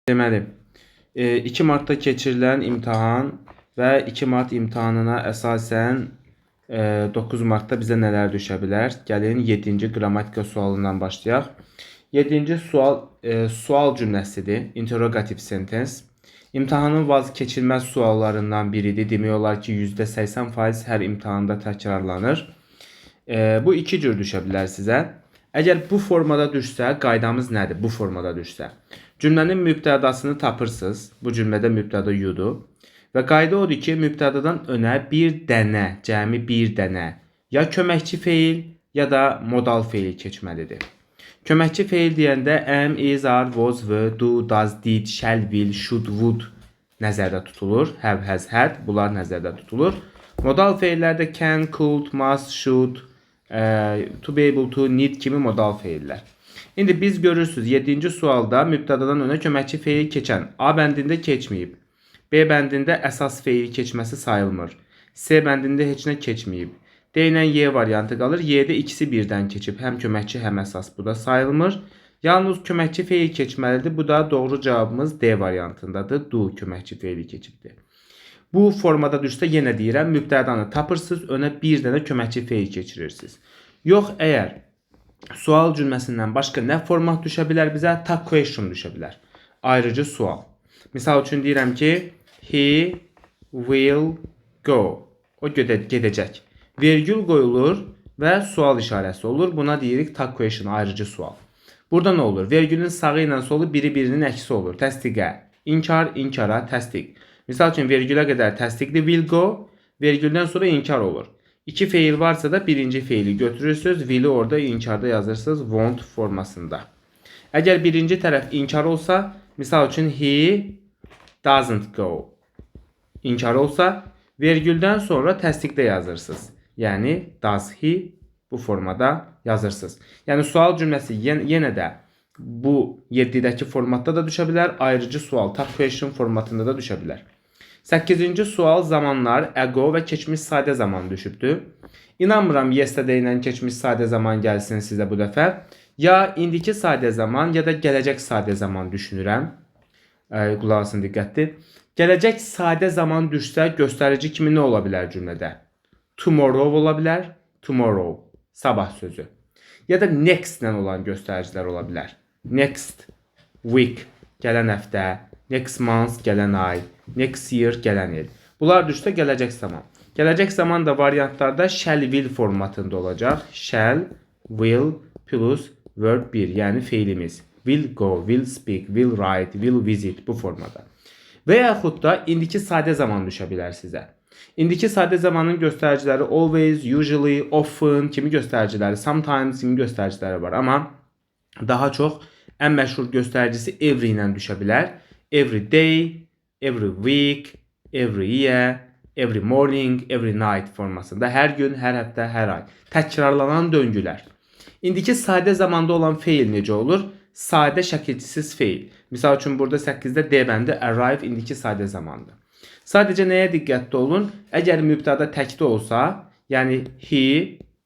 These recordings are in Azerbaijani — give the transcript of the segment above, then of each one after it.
Deməli, 2 martda keçirilən imtahan və 2 mart imtahanına əsasən 9 martda bizə nələr düşə bilər? Gəlin 7-ci qrammatika sualından başlayaq. 7-ci sual sual cümləsidir, interrogative sentence. İmtahanın vaz keçilməz suallarından biridir. Demək olar ki, %80% hər imtahanda təkrarlanır. Bu iki cür düşə bilər sizə. Əgər bu formada düşsə, qaydamız nədir? Bu formada düşsə. Cümlənin mübtədasını tapırsınız. Bu cümlədə mübtəda you'dur. Və qayda odur ki, mübtədadan önə bir dənə, cəmi bir dənə ya köməkçi feil ya da modal feil keçməlidir. Köməkçi feil deyəndə am, is, are, was, were, do, does, did, shall, will, should, would nəzərdə tutulur. Have, has, had bunlar nəzərdə tutulur. Modal feillərdə can, could, must, should, to be able to, need kimi modal feillər. İndi biz görürsünüz 7-ci sualda mübtədadan önə köməkçi feil keçən A bəndində keçməyib. B bəndində əsas feil keçməsi sayılmır. C bəndində heç nə keçməyib. D ilə Y variantı qalır. Y-də ikisi birdən keçib. Həm köməkçi, həm əsas. Bu da sayılmır. Yalnız köməkçi feil keçməlidir. Bu da doğru cavabımız D variantındadır. Do köməkçi feili keçibdir. Bu formada düşsə yenə deyirəm, mübtədanı tapırsınız, önə bir dənə köməkçi feil keçirirsiniz. Yox, əgər sual cümləsindən başqa nə format düşə bilər bizə? Tag question düşə bilər. Ayrıcı sual. Misal üçün deyirəm ki, he will go. O gedəcək. Vergül qoyulur və sual işarəsi olur. Buna deyirik tag question, ayrıcı sual. Burada nə olur? Vergülün sağı ilə solu biri-birinin əksi olur. Təsdiqə, inkar, inkara, təsdiq. Misal üçün vergülə qədər təsdiqli will go, vergüldən sonra inkar olur. İki feil varsa da birinci feili götürürsünüz, will'i orada inkarda yazırsınız won't formasında. Əgər birinci tərəf inkar olsa, misal üçün he doesn't go. İnkar olsa, vergüldən sonra təsdiqdə yazırsınız. Yəni does he bu formada yazırsınız. Yəni sual cümləsi yenə də bu 7-dəki formatda da düşə bilər, ayrıcı sual tag question formatında da düşə bilər. 8-ci sual zamanlar ago və keçmiş sadə zaman düşübdür. İnanmıram yesterday ilə keçmiş sadə zaman gəlsin sizə bu dəfə. Ya indiki sadə zaman ya da gələcək sadə zaman düşünürəm. Qulaq asın diqqətli. Gələcək sadə zaman düşsə göstərici kimi nə ola bilər cümlədə? Tomorrow ola bilər. Tomorrow. Sabah sözü. Ya da next ilə olan göstəricilər ola bilər. Next week. Gələn həftə. Next month gələn ay, next year gələn il. Bunlar düşsə gələcək zaman. Gələcək zaman da variantlarda shall will formatında olacaq. Shall, will plus verb 1, yəni feilimiz. Will go, will speak, will write, will visit bu formada. Və yaxud da indiki sadə zaman düşə bilər sizə. İndiki sadə zamanın göstəriciləri always, usually, often kimi göstəriciləri, sometimes kimi göstəriciləri var. Amma daha çox ən məşhur göstəricisi every ilə düşə bilər. Every day, every week, every year, every morning, every night formasında. Hər gün, hər həftə, hər ay. Təkrarlanan döngülər. İndiki sadə zamanda olan feil necə olur? Sadə şəkilçisiz feil. Misal üçün burada 8-də D bəndi arrive indiki sadə zamandır. Sadəcə nəyə diqqətli olun? Əgər mübtəda təkdə olsa, yəni he,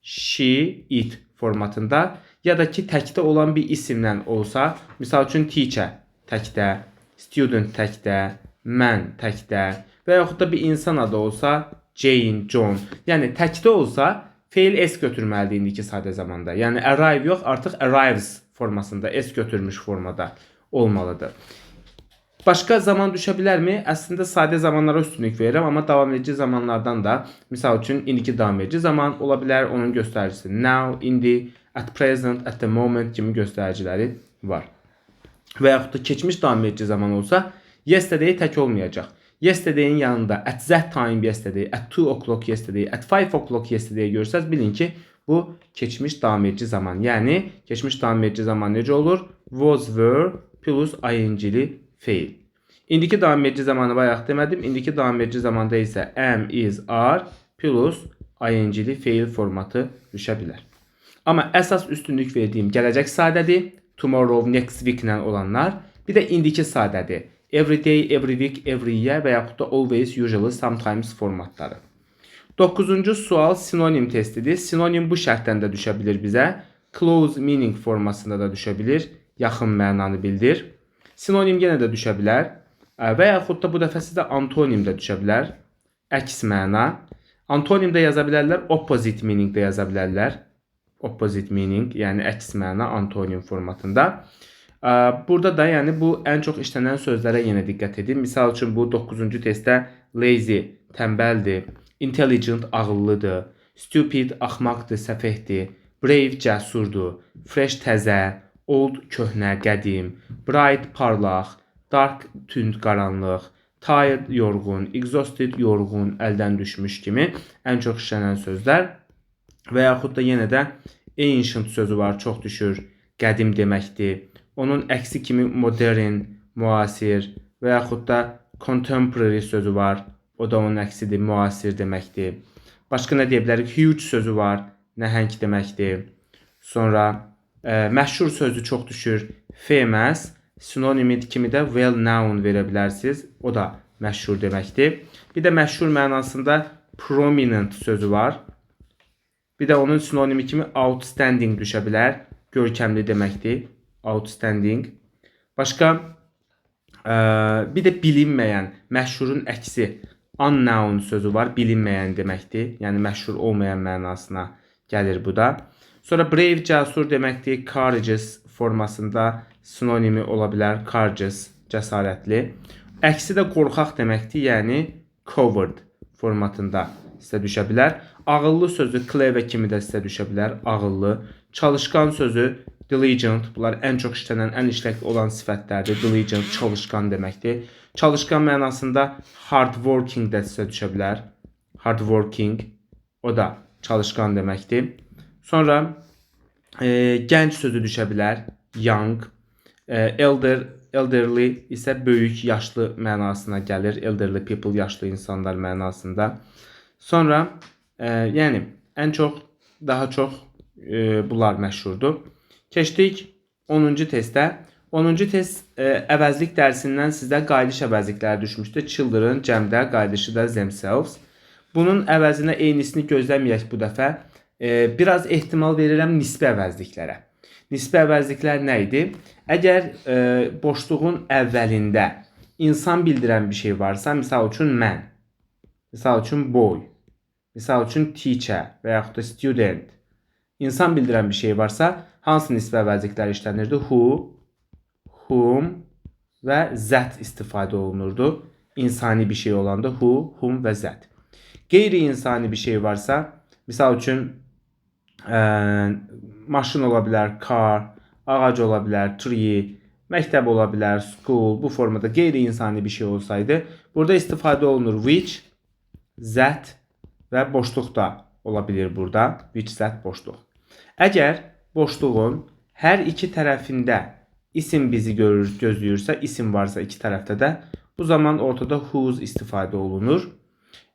she, it formatında ya da ki təkdə olan bir isimlə olsa, misal üçün teacher təkdə, student təkdə, man təkdə və yaxud da bir insan adı olsa Jane, John. Yəni təkdə olsa feil s götürməlidir indiki sadə zamanda. Yəni arrive yox, artıq arrives formasında s götürmüş formada olmalıdır. Başqa zaman düşə bilərmi? Əslində sadə zamanlara üstünlük verirəm, amma davam edici zamanlardan da misal üçün indiki davam edici zaman ola bilər, onun göstəricisi now, indi, at present, at the moment kimi göstəriciləri var. Və yaxud da keçmiş davam edici zaman olsa, yesterday tək olmayacaq. Yesterday'in yanında at that time yesterday, at 2 o'clock yesterday, at 5 o'clock yesterday görsəz, bilin ki, bu keçmiş davam edici zaman. Yəni, keçmiş davam edici zaman necə olur? Was, were plus ing-li feil. İndiki davam edici zamanı bayaq demədim. İndiki davam edici zamanda isə am, is, are plus ing-li feil formatı düşə bilər. Amma əsas üstünlük verdiyim gələcək sadədir. Tomorrow, next week ilə olanlar. Bir də indiki sadədir. Every day, every week, every year və yaxud da always, usually, sometimes formatları. 9-cu sual sinonim testidir. Sinonim bu şərtdən də düşə bilir bizə. Close meaning formasında da düşə bilir. Yaxın mənanı bildir. Sinonim yenə də düşə bilər. Və yaxud da bu dəfə sizdə antonim də düşə bilər. Əks məna. Antonim də yaza bilərlər, opposite meaning də yaza bilərlər. Opposite meaning, yəni əks məna antonim formatında. Burada da yəni bu ən çox işlənən sözlərə yenə diqqət edin. Misal üçün bu 9-cu testdə lazy tənbəldir, intelligent ağıllıdır, stupid axmaqdır, səfehdir, brave cəsurdur, fresh təzə, old köhnə, qədim, bright parlaq, dark tünd qaranlıq, tired yorğun, exhausted yorğun, əldən düşmüş kimi ən çox işlənən sözlər. Və yaxud da yenə də ancient sözü var, çox düşür, qədim deməkdir. Onun əksi kimi modern, müasir və yaxud da contemporary sözü var. O da onun əksidir, müasir deməkdir. Başqa nə deyə bilərik? Huge sözü var, nəhəng deməkdir. Sonra məşhur sözü çox düşür, famous. Sinonimi kimi də well known verə bilərsiniz. O da məşhur deməkdir. Bir də məşhur mənasında prominent sözü var. Bir də onun sinonimi kimi outstanding düşə bilər. Görkəmli deməkdir. Outstanding. Başqa bir də bilinməyən, məşhurun əksi unknown sözü var. Bilinməyən deməkdir. Yəni məşhur olmayan mənasına gəlir bu da. Sonra brave cəsur deməkdir. Courageous formasında sinonimi ola bilər. Courageous, cəsarətli. Əksi də qorxaq deməkdir. Yəni coward formatında sizə düşə bilər. Ağıllı sözü clever kimi də sizə düşə bilər. Ağıllı. Çalışqan sözü diligent. Bunlar ən çox işlənən, ən işlək olan sifətlərdir. Diligent, çalışqan deməkdir. Çalışqan mənasında hard working də sizə düşə bilər. Hard working. O da çalışqan deməkdir. Sonra gənc sözü düşə bilər. Young. Elderly isə böyük, yaşlı mənasına gəlir. Elderly people, yaşlı insanlar mənasında. Sonra yəni ən çox, daha çox bunlar məşhurdur. Keçdik 10-cu testə. 10-cu test əvəzlik dərsindən sizdə qayıdış əvəzlikləri düşmüşdü. Children cəmdə, qayıdışı da themselves. Bunun əvəzinə eynisini gözləməyək bu dəfə. Biraz ehtimal verirəm nisbi əvəzliklərə. Nisbi əvəzliklər nə idi? Əgər boşluğun əvvəlində insan bildirən bir şey varsa, misal üçün mən, misal üçün boy, misal üçün teacher və yaxud da student, insan bildirən bir şey varsa, hansı nisbi əvəzliklər işlənirdi? Who, whom və that istifadə olunurdu. İnsani bir şey olanda who, whom və that. Qeyri-insani bir şey varsa, misal üçün maşın ola bilər, car, ağac ola bilər, tree, məktəb ola bilər, school, bu formada qeyri-insani bir şey olsaydı, burada istifadə olunur which, that və boşluq da ola bilir burada. Which, that, boşluq. Əgər boşluğun hər iki tərəfində isim bizi gözləyirsə, isim varsa iki tərəfdə də, bu zaman ortada whose istifadə olunur.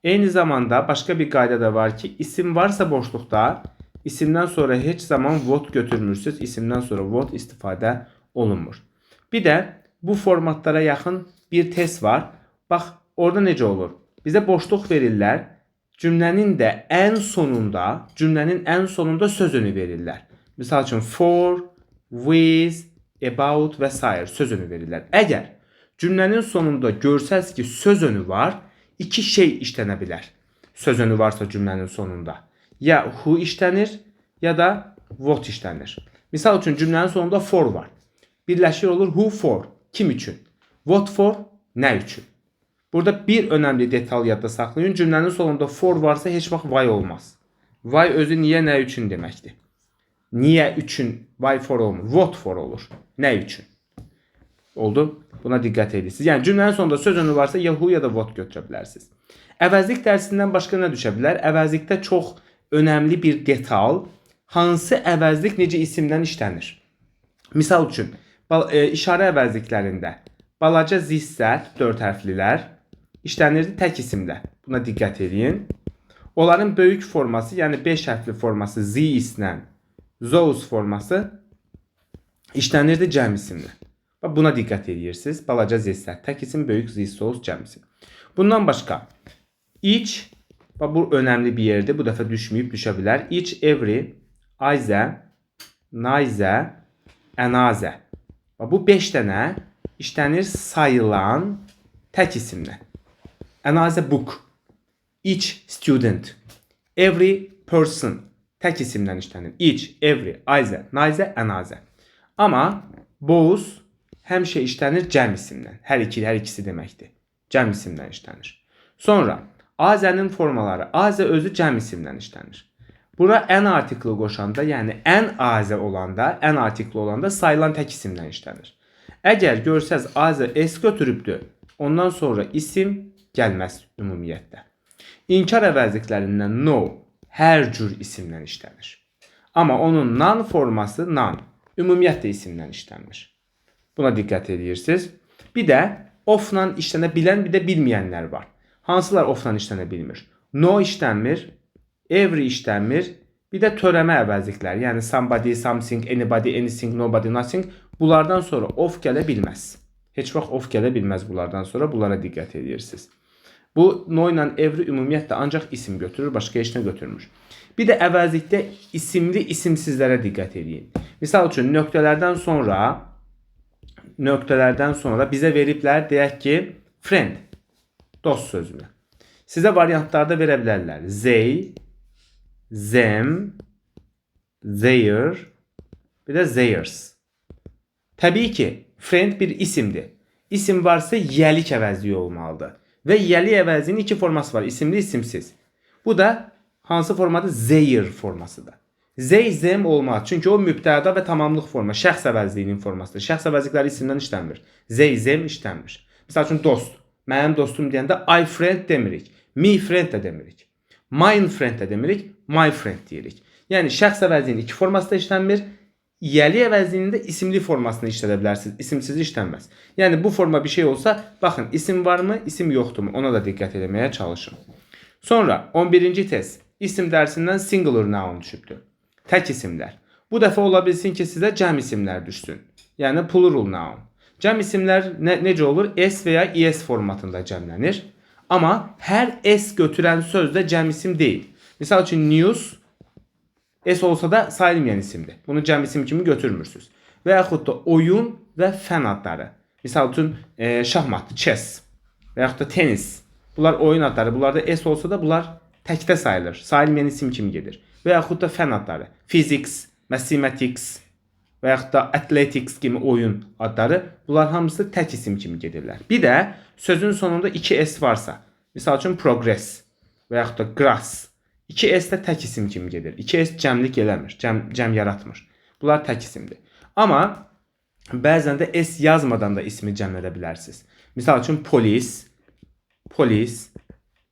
Eyni zamanda başqa bir qayda da var ki, isim varsa boşluqda, isimdən sonra heç zaman what götürmürsünüz, isimdən sonra what istifadə olunmur. Bir də bu formatlara yaxın bir test var. Bax, orada necə olur? Bizə boşluq verirlər. Cümlənin ən sonunda sözünü verirlər. Misal üçün for, with, about və s. sözünü verirlər. Əgər cümlənin sonunda görsəz ki, sözünü var, iki şey işlənə bilər. Sözünü varsa cümlənin sonunda. Ya who işlənir, ya da what işlənir. Misal üçün cümlənin sonunda for var. Birləşir olur who for, kim üçün? What for, nə üçün? Burada bir önəmli detal yadda saxlayın. Cümlənin sonunda for varsa heç vaxt why olmaz. Why özü niyə, nə üçün deməkdir. Niyə üçün why for olmur? What for olur. Nə üçün? Oldu? Buna diqqət edirsiniz. Yəni cümlənin sonunda söz önü varsa ya who ya da what götürə bilərsiniz. Əvəzlik dərsindən başqa nə düşə bilər? Əvəzlikdə çox önəmli bir detal. Hansı əvəzlik necə isimdən işlənir? Misal üçün, işarə əvəzliklərində balaca zissət, 4 hərflilər işlənirdi tək isimlə. Buna diqqət edin. Onların böyük forması, yəni 5 hərfli forması z-ilə, those forması işlənirdi cəm isimlə. Buna diqqət edirsiniz. Balaca zissət, tək isim, böyük z-those, cəm isim. Bundan başqa, each, bu önəmli bir yerdir. Bu dəfə düşməyib, düşə bilər. Each, every, either, neither, another. Bu 5 dənə işlənir sayılan tək isimlə. Another book, each student, every person tək isimlə işlənir. Each, every, either, neither, another. Amma both həmişə işlənir cəm isimlə. Hər ikisi deməkdir. Cəm isimlə işlənir. Sonra azənin formaları. Azə özü cəm isimlə işlənir. Bura ən artiklı qoşanda, yəni ən azə olanda, ən artiklı olanda sayılan tək isimlə işlənir. Əgər görsəz azə s götürübdür, ondan sonra isim gəlməz ümumiyyətlə. İnkar əvəzliklərindən no hər cür isimlə işlənir. Amma onun nan forması nan ümumiyyətlə isimlə işlənir. Buna diqqət edirsiniz. Bir də of-la işlənə bilən, bir də bilməyənlər var. Hansılar of-la işlənə bilmir? No işlənmir, every işlənmir, bir də törəmə əvəzlikləri, yəni somebody, something, anybody, anything, nobody, nothing, bunlardan sonra of gələ bilməz. Heç vaxt of gələ bilməz bunlardan sonra, bunlara diqqət edirsiniz. Bu no ilə every ümumiyyətlə ancaq isim götürür, başqa heç nə götürmür. Bir də əvəzlikdə isimli isimsizlərə diqqət edin. Misal üçün nöqtələrdən sonra bizə veriblər, deyək ki, friend, dost sözünü. Sizə variantlarda verə bilərlər. They, them, their, bir də theirs. Təbii ki, friend bir isimdir. İsim varsa yəlik əvəzliyi olmalıdır. Və yəlik əvəzliyinin iki forması var. İsimli, isimsiz. Bu da hansı formadır? Their formasıdır. They, them olmaz. Çünki o mübtəda və tamamlıq forma. Şəxs əvəzliyinin formasıdır. Şəxs əvəzlikləri isimdən işlənmir. They, them işlənmir. Misal üçün dost. Mənim dostum deyəndə I friend demirik. Me friend də demirik. Mine friend də demirik. My friend deyirik. Yəni şəxs əvəzliyinin iki forması da işlənmir. Yəli əvəzliyində isimli formasını işlədə bilərsiniz. İsimsiz işlənməz. Yəni bu forma bir şey olsa, baxın isim varmı, isim yoxdurmu? Ona da diqqət etməyə çalışın. Sonra 11-ci test. İsim dərsindən singular noun düşübdür. Tək isimlər. Bu dəfə ola bilsin ki, sizə cəm isimlər düşsün. Yəni plural noun. Cəm isimlər necə olur? S və ya es formatında cəmlənir. Amma hər s götürən söz də cəm isim deyil. Misal üçün news s olsa da sayılmayan isimdir. Bunu cəm isim kimi götürmürsünüz. Və yaxud da oyun və fən adları. Misal üçün şahmat, chess və yaxud da tenis. Bunlar oyun adları. Bunlarda s olsa da bunlar təkdə sayılır. Sayılmayan isim kimi gedir. Və yaxud da fən adları. Physics, mathematics və yaxud da athletics kimi oyun adları. Bunlar hamısı tək isim kimi gedirlər. Bir də sözün sonunda 2s varsa. Misal üçün progress və yaxud da grass. 2s də tək isim kimi gedir. 2s cəmlik eləmir, cəm yaratmır. Bunlar tək isimdir. Amma bəzən də s yazmadan da ismi cəmlədə bilərsiniz. Misal üçün polis,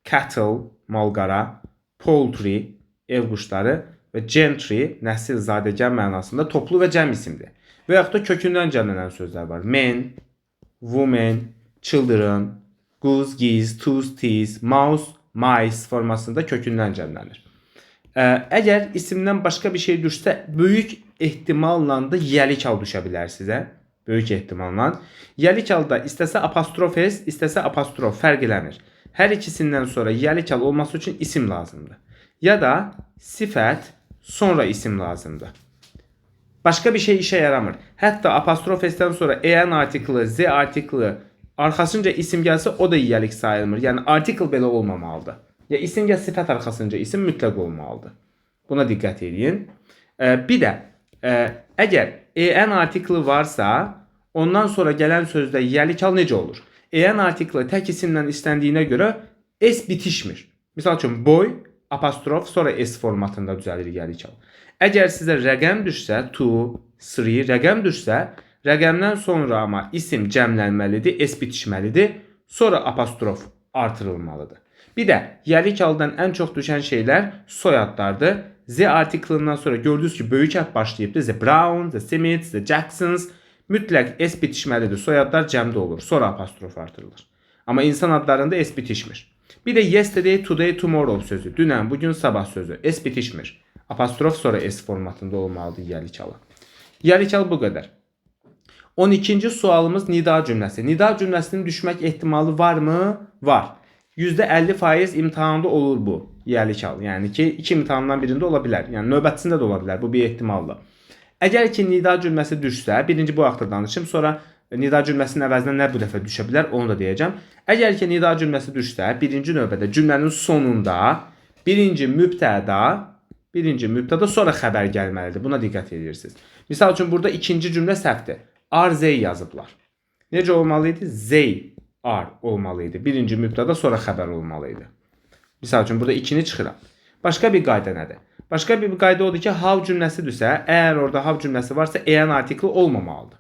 cattle, malqara, poultry, ev quşları və gentry, nəsil, zadəgan mənasında toplu və cəm isimdir. Və yaxud da kökündən cəmlənən sözlər var. Men, women, children, goose, geese, tooth, teeth, mouse, mice formasında kökündən cəmlənir. Əgər isimdən başqa bir şey düşsə, böyük ehtimalla da yəlik al düşə bilər sizə. Böyük ehtimalla. Yəlik halda istəsə apostrof s, istəsə apostrof fərq eləmir. Hər ikisindən sonra yəlik al olması üçün isim lazımdır. Ya da sifət, sonra isim lazımdır. Başqa bir şey işə yaramır. Hətta apostrof s-dən sonra en artiklı, z artiklı, arxasınca isim gəlsə o da yəlik sayılmır. Yəni artikel belə olmamalıdır. Ya isim ya sifət arxasınca isim mütləq olmalıdır. Buna diqqət edin. Bir də əgər en artiklı varsa, ondan sonra gələn sözdə yəlik al necə olur? En artiklı tək isimlə istəndiyinə görə s bitişmir. Misal üçün boy, apostrof, sonra s formatında düzəlir yəlik al. Əgər sizə rəqəm düşsə, 2, 3 rəqəm düşsə, rəqəmdən sonra amma isim cəmlənməlidir, s bitişməlidir, sonra apostrof artırılmalıdır. Bir də yəlik aldan ən çox düşən şeylər soyadlardır. Z artiklından sonra gördünüz ki, böyük hərf başlayıbdır. The Brown, the Smiths, the Jacksons. Mütləq s bitişməlidir. Soyadlar cəmdə olur. Sonra apostrof artırılır. Amma insan adlarında s bitişmir. Bir də yesterday, today, tomorrow sözü. Dünən, bugün, sabah sözü. S bitişmir. Apostrof sonra s formatında olmalıdır yəlik alı. Yəlik al bu qədər. 12-ci sualımız nida cümləsi. Nida cümləsinin düşmək ehtimalı varmı? Var. %50% imtahanda olur bu yəlik al. Yəni ki, iki imtahandan birində ola bilər. Yəni növbətisində də ola bilər. Bu bir ehtimaldır. Əgər ki, nida cümləsi düşsə, birinci bu haqda danışım, sonra nida cümləsinin əvəzinə nə bu dəfə düşə bilər, onu da deyəcəm. Əgər ki nida cümləsi düşsə, birinci növbədə cümlənin sonunda birinci mübtəda sonra xəbər gəlməlidir. Buna diqqət edirsiniz. Misal üçün burada ikinci cümlə səhvdir. Are they yazıblar. Necə olmalıydı? They are olmalıydı. Birinci mübtəda sonra xəbər olmalıydı. Misal üçün burada 2-ni çıxıram. Başqa bir qayda nədir? Başqa bir qayda odur ki, have cümləsidirsə, əgər orada have cümləsi varsa, an artikli olmamalıdır.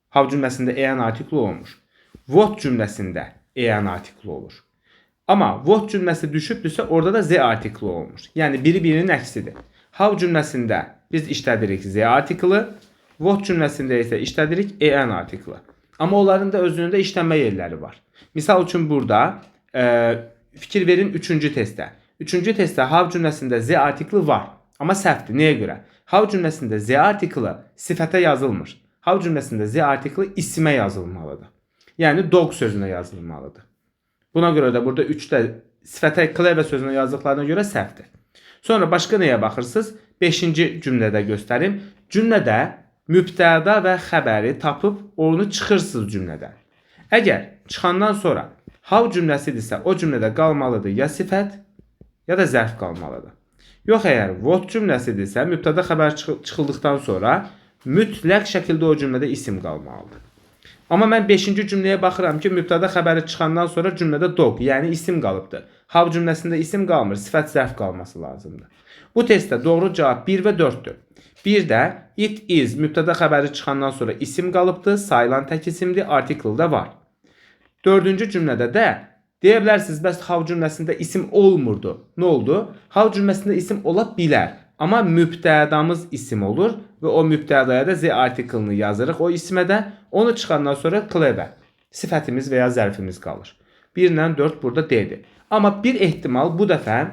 Have cümləsində an artikli olmuş. What cümləsində an artikli olur. Amma what cümləsi düşübdürsə, orada da z artikli olmuş. Yəni biri birinin əksidir. Have cümləsində biz işlədirik z artikli, what cümləsində isə işlədirik an artikli. Amma onların da özünün də işlənmə yerləri var. Misal üçün burada fikir verin 3-cü testdə. 3-cü testdə have cümləsində z artikli var. Amma səhvdir. Nəyə görə? Have cümləsində z artikli sifətə yazılmır. Have cümləsində z artikli ismə yazılmalıdır. Yəni dog sözünə yazılmalıdır. Buna görə də burada 3-də sifətə clever sözünə yazdıqlarına görə səhvdir. Sonra başqa nəyə baxırsınız? 5-ci cümlədə göstərim. Cümlədə mübtəda və xəbəri tapıb onu çıxırsınız cümlədən. Əgər çıxandan sonra have cümləsidirsə, o cümlədə qalmalıdır ya sifət, ya da zərf qalmalıdır. Yox, əgər what cümləsidirsə, mübtəda xəbər çıxıldıqdan sonra mütləq şəkildə o cümlədə isim qalmalıdır. Amma mən 5-ci cümləyə baxıram ki, mübtəda xəbəri çıxandan sonra cümlədə dog, yəni isim qalıbdır. Have cümləsində isim qalmır, sifət zərf qalması lazımdır. Bu testdə doğru cavab 1 və 4-dür. Bir də it is mübtəda xəbəri çıxandan sonra isim qalıbdır, sayılan tək isimdir, article da var. 4-cü cümlədə də deyə bilərsiniz, bəs have cümləsində isim olmurdu. Nə oldu? Have cümləsində isim ola bilər. Amma mübtədamız isim olur və o mübtədaya da z artiklını yazırıq o ismə də. Onu çıxandan sonra clever sifətimiz və ya zərfimiz qalır. 1 ilə 4 burada D-dir. Amma bir ehtimal bu dəfə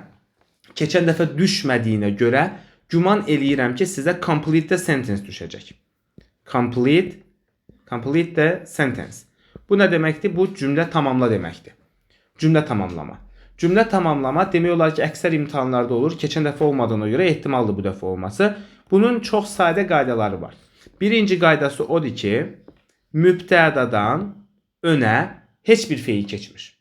keçən dəfə düşmədiyinə görə güman eləyirəm ki, sizə complete the sentence düşəcək. Complete the sentence. Bu nə deməkdir? Bu cümlə tamamla deməkdir. Cümlə tamamlama. Cümlə tamamlama demək olar ki, əksər imtahanlarda olur. Keçən dəfə olmadığına görə ehtimaldır bu dəfə olması. Bunun çox sadə qaydaları var. Birinci qaydası odur ki, mübtədadan önə heç bir feil keçmir.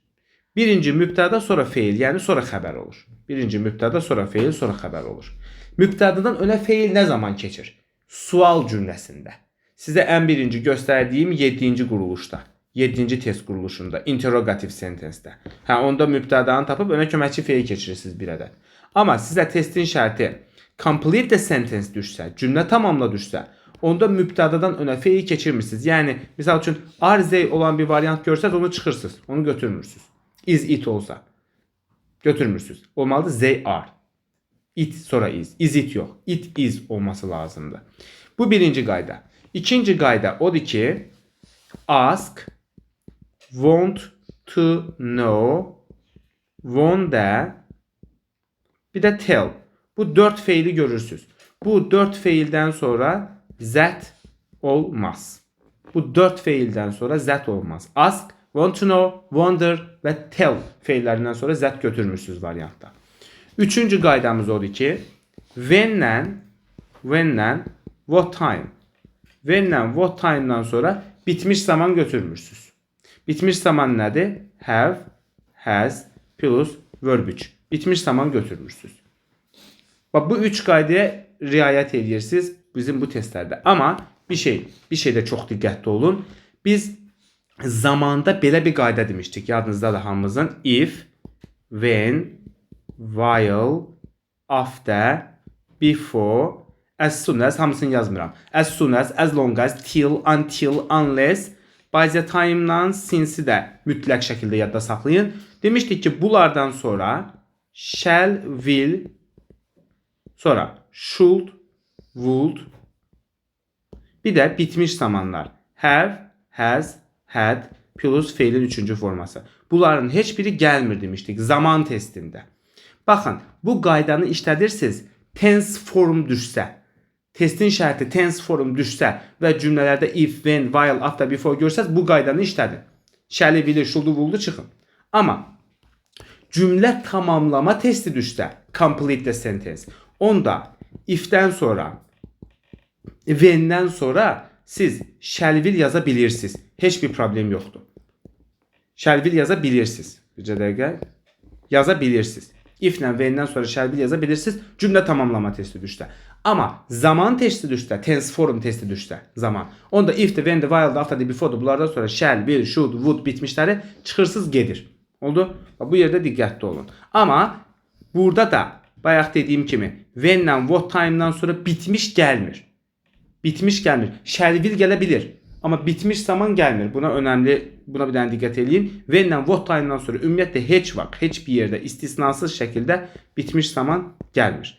Birinci mübtəda sonra feil, yəni sonra xəbər olur. Birinci mübtəda sonra feil, sonra xəbər olur. Mübtədadan önə feil nə zaman keçir? Sual cümləsində. Sizə ən birinci göstərdiyim 7-ci quruluşda. 7-ci test quruluşunda, interrogative sentence-də. Onda mübtədanı tapıb önə köməkçi feil keçirirsiniz bir ədəd. Amma sizə testin şərti complete the sentence düşsə, cümlə tamamla düşsə, onda mübtədadan önə feil keçirmirsiniz. Yəni, misal üçün, are they olan bir variant görsəz, onu çıxırsınız, onu götürmürsünüz. Is it olsa, götürmürsünüz. Olmalıdır they are. It sonra is it yox. It is olması lazımdır. Bu birinci qayda. İkinci qayda odur ki, ask, want to know, want da, bir də tell. Bu 4 feili görürsünüz. Bu 4 feildən sonra that olmaz. Bu 4 feildən sonra that olmaz. Ask, want to know, wonder və tell feillərindən sonra that götürmürsünüz variantda. Üçüncü qaydamız odur ki, when'lə what time. When'lə what time'dan sonra bitmiş zaman götürmürsünüz. Bitmiş zaman nədir? Have, has, plus verb 3. Bitmiş zaman götürmürsünüz. Bax, bu 3 qaydaya riayət edirsiniz bizim bu testlərdə. Amma bir şeydə çox diqqətli olun. Biz zamanda belə bir qayda demişdik. Yadınızdadır hamımızın. If, when, while, after, before, as soon as, hamısını yazmıram. As soon as long as, till, until, unless, by the time-dan since-i də mütləq şəkildə yadda saxlayın. Demişdik ki, bunlardan sonra shall, will, sonra should, would, bir də bitmiş zamanlar. Have, has, had, plus feilin 3-cü forması. Bunların heç biri gəlmir demişdik zaman testində. Baxın, bu qaydanı işlədirsiniz, tense form düşsə, testin şərti tense form düşsə və cümlələrdə if, when, while, after, before görsəz, bu qaydanı işlədin. Shall, will, should, would çıxın. Amma cümlə tamamlama testi düşsə, complete the sentence, onda if-dən sonra, when-dən sonra siz shall will yaza bilirsiniz. Heç bir problem yoxdur. Shall will yaza bilirsiniz. Bircə dəqiqə. Yaza bilirsiniz. If ilə when-dən sonra shall will yaza bilirsiniz. Cümlə tamamlama testi düşsə. Amma zaman testi düşsə, tense form testi düşsə, zaman. Onda if-də, when-də, while-də, after-də, before-də bunlardan sonra shall, will, should, would bitmişləri çıxırsız gedir. Oldu? Bu yerdə diqqətli olun. Amma burada da bayaq dediyim kimi when-lə, what time-dan sonra bitmiş gəlmir. Bitmiş gəlmir. Shall will gələ bilir. Amma bitmiş zaman gəlmir. Buna bir dənə diqqət edin. When-lə, what time-dan sonra ümumiyyətlə heç vaxt, heç bir yerdə istisnasız şəkildə bitmiş zaman gəlmir.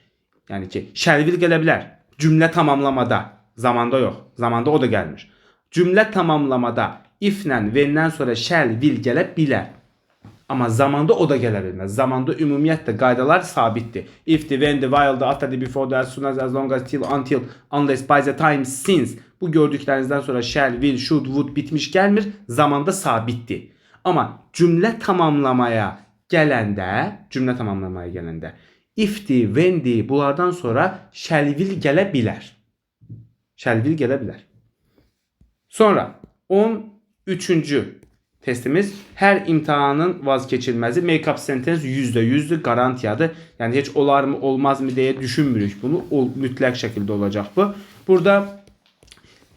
Yəni ki, shall will gələ bilər. Cümlə tamamlamada, zamanda yox. Zamanda o da gəlmir. Cümlə tamamlamada if-lə, when-dən sonra shall will gələ bilər. Amma zamanda o da gələ bilməz. Zamanda ümumiyyətlə qaydalar sabitdir. If-the, when-the, while-the, after-the, before-the, as soon as long as, till, until, unless, by the time, since. Bu gördüklərinizdən sonra shall, will, should, would bitmiş gəlmir. Zamanda sabitdir. Amma cümlə tamamlamaya gələndə, if-di, when-di, bunlardan sonra shall will gələ bilər. Shall will gələ bilər. Sonra 13-cü testimiz hər imtahanın vazgeçilməzi make-up sentence %100'dür, garantiyadır. Yəni heç olar mı, olmaz mı deyə düşünmürük bunu. Mütləq şəkildə olacaq bu. Burada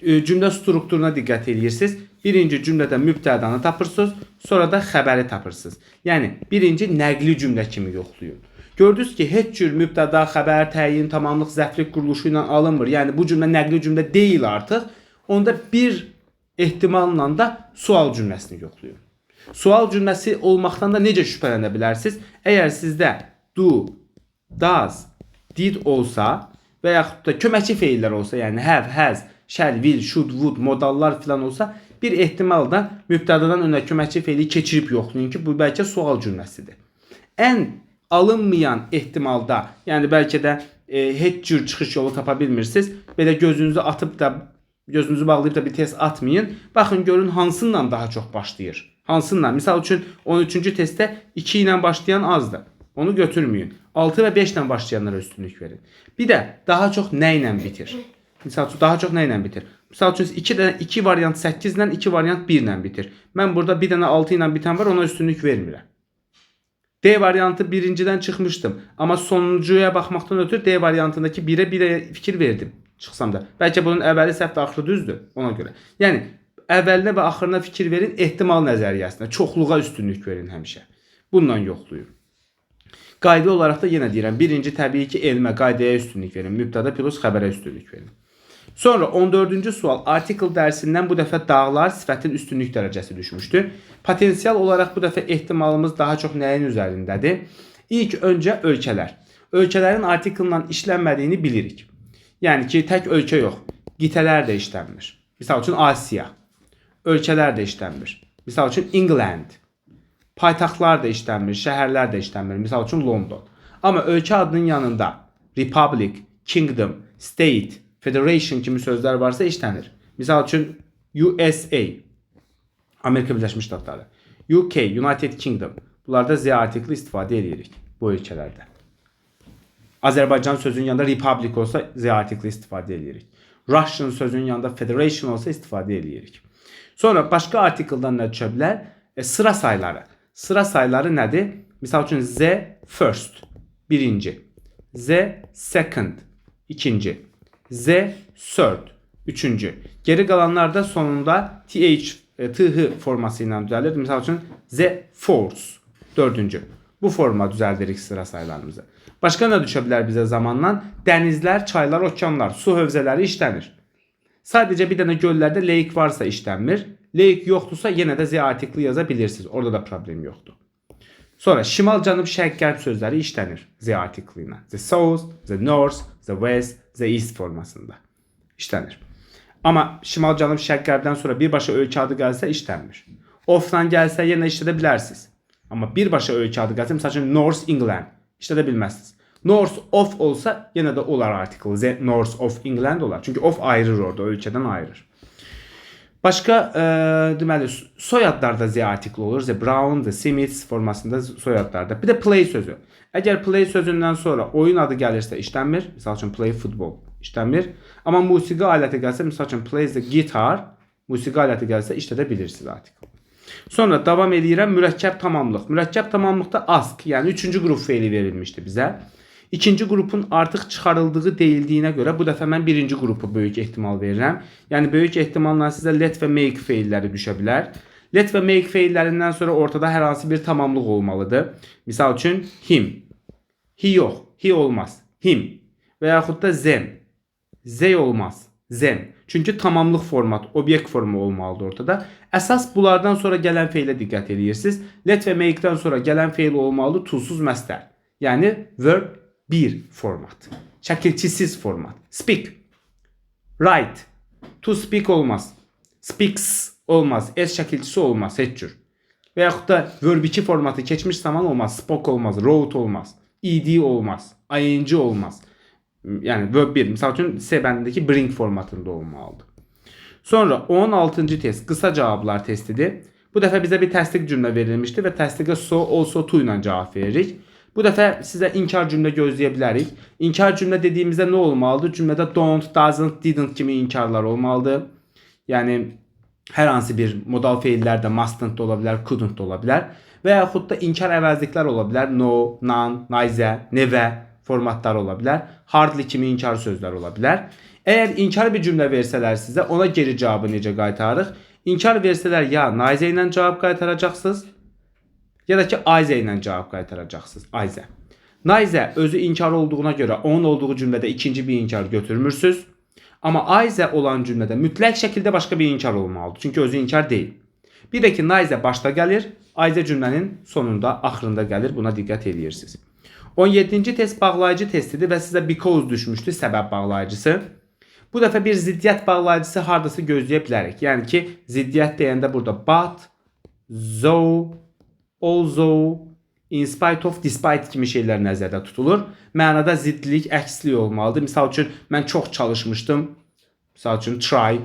cümlə strukturuna diqqət edirsiniz. Birinci cümlədə mübtədanı tapırsınız, sonra da xəbəri tapırsınız. Yəni birinci nəqli cümlə kimi yoxlayın. Gördünüz ki, heç cür mübtəda, xəbər, təyin, tamamlıq, zərflik quruluşu ilə alınmır. Yəni bu cümlə nəqli cümlə deyil artıq. Onda bir ehtimalla da sual cümləsini yoxlayın. Sual cümləsi olmaqdan da necə şübhələnə bilərsiniz? Əgər sizdə do, does, did olsa və yaxud da köməkçi feillər olsa, yəni have, has, shall, will, should, would, modallar filan olsa, bir ehtimalda mübtədadan önə köməkçi feili keçirib yoxlayın ki, bu bəlkə sual cümləsidir. Ən alınmayan ehtimalda, yəni bəlkə də heç cür çıxış yolu tapa bilmirsiniz, belə gözünüzü bağlayıb da bir test atmayın. Baxın, görün hansından daha çox başlayır. Hansından? Misal üçün 13-cü testdə 2 ilə başlayan azdır. Onu götürməyin. 6 və 5 ilə başlayanlara üstünlük verin. Bir də daha çox nə ilə bitir? Misal üçün daha çox nə ilə bitir? Misal üçün 2 variant 8 ilə, 2 variant 1 ilə bitir. Mən burada bir dənə 6 ilə bitən var, ona üstünlük vermirəm. D variantı birincidən çıxmışdım. Amma sonuncuya baxmaqdan ötürü D variantındakı 1'ə fikir verdim. Çıxsam da. Bəlkə bunun əvvəli səhv və axırı düzdür. Ona görə. Yəni, əvvəlinə və axırına fikir verin, ehtimal nəzəriyyəsində. Çoxluğa üstünlük verin həmişə. Bununla yoxlayın. Qayda olaraq da yenə deyirəm. Birinci təbii ki, elmə, qaydaya üstünlük verin. Mübtəda plus xəbərə üstünlük verin. Sonra 14-cü sual. Article dərsindən bu dəfə dağlar sifətin üstünlük dərəcəsi düşmüşdü. Potensial olaraq bu dəfə ehtimalımız daha çox nəyin üzərindədir? İlk öncə ölkələr. Ölkələrin article-la işlənmədiyini bilirik. Yəni ki, tək ölkə yox. Qitələr də işlənmir. Misal üçün Asiya. Ölkələr də işlənmir. Misal üçün England. Paytaxtlar da işlənmir. Şəhərlər də işlənmir. Misal üçün London. Amma ölkə adının yanında Republic, Kingdom, State, Federation kimi sözlər varsa işlənir. Misal üçün USA. Amerika Birləşmiş Ştatları. UK, United Kingdom. Bunlarda Z artikli istifadə edirik bu ölkələrdə. Azərbaycan sözünün yanında Republic olsa Z artikli istifadə edirik. Russian sözünün yanında Federation olsa istifadə edirik. Sonra başqa artikeldan nə düşə bilər? Sıra sayları. Sıra sayları nədir? Misal üçün Z first, birinci. Z second, ikinci. Z third, üçüncü. Geri qalanlar da sonunda TH forması ilə düzəlir. Misal üçün Z fourth, dördüncü. Bu forma düzəldirik sıra saylarımızı. Başqa nə düşə bilər bizə zamanla? Dənizlər, çaylar, okeanlar, su hövzələri işlənir. Sadəcə bir dənə göllərdə lake varsa işlənmir. Lake yoxdursa yenə də Z artikli yaza bilirsiniz. Orada da problem yoxdur. Sonra şimal, cənub, şərq, qərb sözləri işlənir Z artikli ilə. The south, the north, the west, the east formasında işlənir. Amma şimal, cənub, şərq, qərbdən sonra birbaşa ölkə adı gəlsə işlənmir. Of-dan gəlsə yenə işlədə bilərsiniz. Amma birbaşa ölkə adı gəlsə, məsəl üçün North England işlədə bilməzsiniz. North of olsa yenə də olar article. The North of England olar. Çünki of ayırır orada, ölkədən ayırır. Başqa deməli soyadlarda Z artikli olur. The Brown, the Smiths formasında soyadlarda. Bir də play sözü. Əgər play sözündən sonra oyun adı gəlirsə işlənmir. Məsəl üçün play football. işləmir. Amma musiqi aləti gəlsə, misal üçün plays the guitar, musiqi aləti gəlsə işlədə bilirsiniz article. Sonra davam edirəm mürəkkəb tamamlıq. Mürəkkəb tamamlıqda ask, yəni 3-cü qrup feili verilmişdi bizə. İkinci qrupun artıq çıxarıldığı deyildiyinə görə bu dəfə mən birinci qrupu böyük ehtimal verirəm. Yəni böyük ehtimalla sizə let və make feilləri düşə bilər. Let və make feillərindən sonra ortada hər hansı bir tamamlıq olmalıdır. Misal üçün him. He yox, he olmaz. Him. Və yaxud da them. They olmaz. Them. Çünki tamamlıq format, obyekt formu olmalıdır ortada. Əsas bunlardan sonra gələn feilə diqqət edirsiniz. Let və make-dən sonra gələn feil olmalıdır tulsuz məstər. Yəni verb 1 format. Şəkilçisiz format. Speak. Write. To speak olmaz. Speaks olmaz. S şəkilçisi olmaz. Heç cür. Və yaxud da verb 2 formatı keçmiş zaman olmaz. Spoke olmaz. Wrote olmaz. Ed olmaz. ing olmaz. Yəni verb 1. Misal üçün C bəndindəki bring formatında olmalıdır. Sonra 16-cı test qısa cavablar testidir. Bu dəfə bizə bir təsdiq cümlə verilmişdi və təsdiqə so, also, to ilə cavab veririk. Bu dəfə sizə inkar cümlə gözləyə bilərik. İnkar cümlə dediyimizdə nə olmalıdır? Cümlədə don't, doesn't, didn't kimi inkarlar olmalıdır. Yəni hər hansı bir modal feillər də mustn't da ola bilər, couldn't da ola bilər. Və yaxud da inkar əvəzliklər ola bilər. No, none, neither, never formatlar ola bilər. Hardly kimi inkar sözlər ola bilər. Əgər inkar bir cümlə versələr sizə, ona geri cavabı necə qaytarırıq? İnkar versələr ya neither ilə cavab qaytaracaqsınız, ya da ki either ilə cavab qaytaracaqsınız. Either. Neither özü inkar olduğuna görə onun olduğu cümlədə ikinci bir inkar götürmürsünüz. Amma either olan cümlədə mütləq şəkildə başqa bir inkar olmalıdır. Çünki özü inkar deyil. Bir də ki neither başda gəlir, either cümlənin sonunda, axırında gəlir. Buna diqqət edirsiniz. 17-ci test bağlayıcı testidir və sizə because düşmüşdü, səbəb bağlayıcısı. Bu dəfə bir ziddiyyət bağlayıcısı hardasa gözləyə bilərik. Yəni ki, ziddiyyət deyəndə burada but, though, although, in spite of, despite kimi şeylər nəzərdə tutulur. Mənada ziddilik, əkslik olmalıdır. Misal üçün, mən çox çalışmışdım. Misal üçün, try.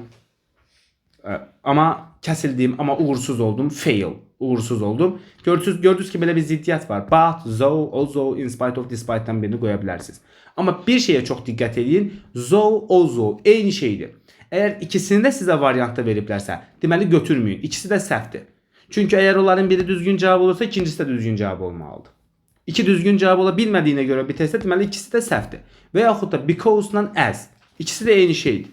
Amma kəsildim, amma uğursuz oldum. Fail. Uğursuz oldum. Gördünüz ki, belə bir ziddiyyət var. But, though, although, in spite of, despite'dan birini qoya bilərsiniz. Amma bir şeyə çox diqqət edin. Though, although, eyni şeydir. Əgər ikisini də sizə variantda veriblərsə, deməli götürməyin. İkisi də səhvdir. Çünki əgər onların biri düzgün cavab olursa, ikincisi də düzgün cavab olmalıdır. İki düzgün cavab ola bilmədiyinə görə bir testdə deməli ikisi də səhvdir. Və yaxud da because-la as. İkisi də eyni şeydir.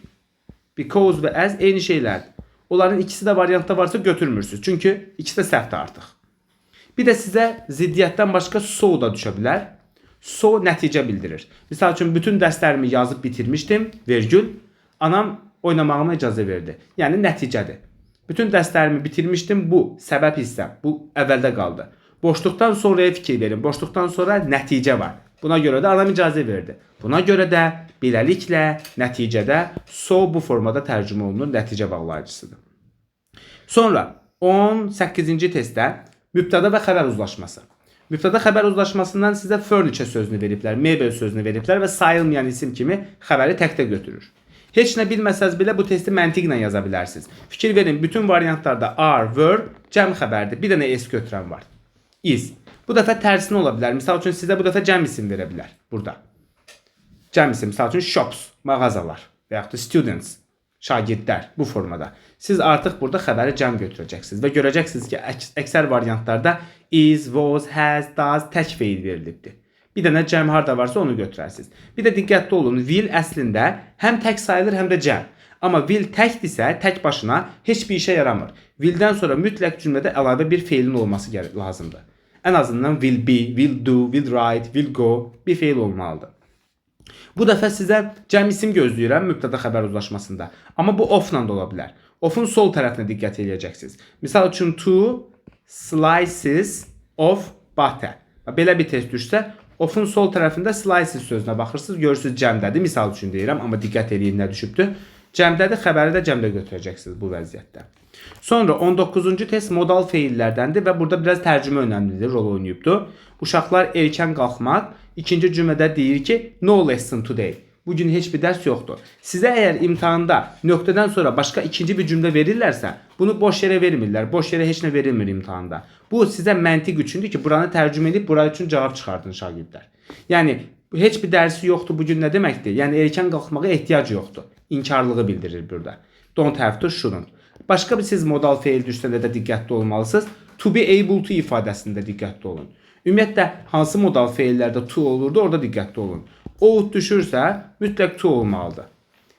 Because və as eyni şeylərdir. Onların ikisi də variantda varsa götürmürsünüz. Çünki ikisi də səhvdir artıq. Bir də sizə ziddiyyətdən başqa so da düşə bilər. So nəticə bildirir. Misal üçün bütün dərslərimi yazıb bitirmişdim, vergül. Anam oynamağıma icazə verdi. Yəni nəticədir. Bütün dərslərimi bitirmişdim, bu səbəb hissəm. Bu əvvəldə qaldı. Boşluqdan sonraya fikir verin. Boşluqdan sonra nəticə var. Buna görə də anam icazə verdi. Buna görə də beləliklə nəticədə so bu formada tərcümə olunur, nəticə bağlayıcısıdır. Sonra 18-ci testdə mübtəda və xəbər uzlaşması. Mübtəda xəbər uzlaşmasından sizə furniture sözünü veriblər, mebel sözünü veriblər və sayılmayan isim kimi xəbəri təkdə götürür. Heç nə bilməsəz belə bu testi məntiqlə yaza bilərsiniz. Fikir verin, bütün variantlarda are, were, cəm xəbərdir. Bir dənə s götürən var. Is. Bu dəfə tərsinə ola bilər. Misal üçün sizə bu dəfə cəm isim verə bilər. Burada. Cəm isim, misal üçün shops, mağazalar və yaxud da students, şagirdlər bu formada. Siz artıq burada xəbəri cəm götürəcəksiniz və görəcəksiniz ki, əksər variantlarda is, was, has, does tək feil verilibdir. Bir dənə cəm harda varsa onu götürərsiniz. Bir də diqqətli olun, will əslində həm tək sayılır, həm də cəm. Amma will təkdirsə, tək başına heç bir işə yaramır. Willdən sonra mütləq cümlədə əlavə bir feilin olması lazımdır. Ən azından will be, will do, will write, will go bir feil olmalıdır. Bu dəfə sizə cəm isim gözləyirəm mübtəda xəbər uzlaşmasında. Amma bu of-la da ola bilər. Of-un sol tərəfinə diqqət edəcəksiniz. Misal üçün, 2 slices of butter. Belə bir test düşsə, of-un sol tərəfində slices sözünə baxırsınız, görürsünüz cəmdədir. Misal üçün deyirəm, amma diqqət edin nə düşübdür. Cəmdədir, xəbəri də cəmdə götürəcəksiniz bu vəziyyətdə. Sonra 19-cu test modal feillərdəndir və burada biraz tərcümə önəmlidir, rol oynayıbdır. Uşaqlar erkən qalxmaq, ikinci cümlədə deyir ki, no lesson today. Bugün heç bir dərs yoxdur. Sizə əgər imtahanda nöqtədən sonra başqa ikinci bir cümlə verirlərsə, bunu boş yerə vermirlər. Boş yerə heç nə verilmir imtahanda. Bu sizə məntiq üçündür ki, buranı tərcümə edib, bura üçün cavab çıxardın şagirdlər. Yəni, Heç bir dərsi yoxdur bu gün nə deməkdir? Yəni erkən qalxmağa ehtiyac yoxdur. İnkarlığı bildirir burada. Don't have to, shouldn't. Başqa bir siz modal feil düşsəndə də diqqətli olmalısınız. To be able to ifadəsində diqqətli olun. Ümumiyyətlə hansı modal feillərdə to olurdu, orada diqqətli olun. Ought düşürsə mütləq to olmalıdır.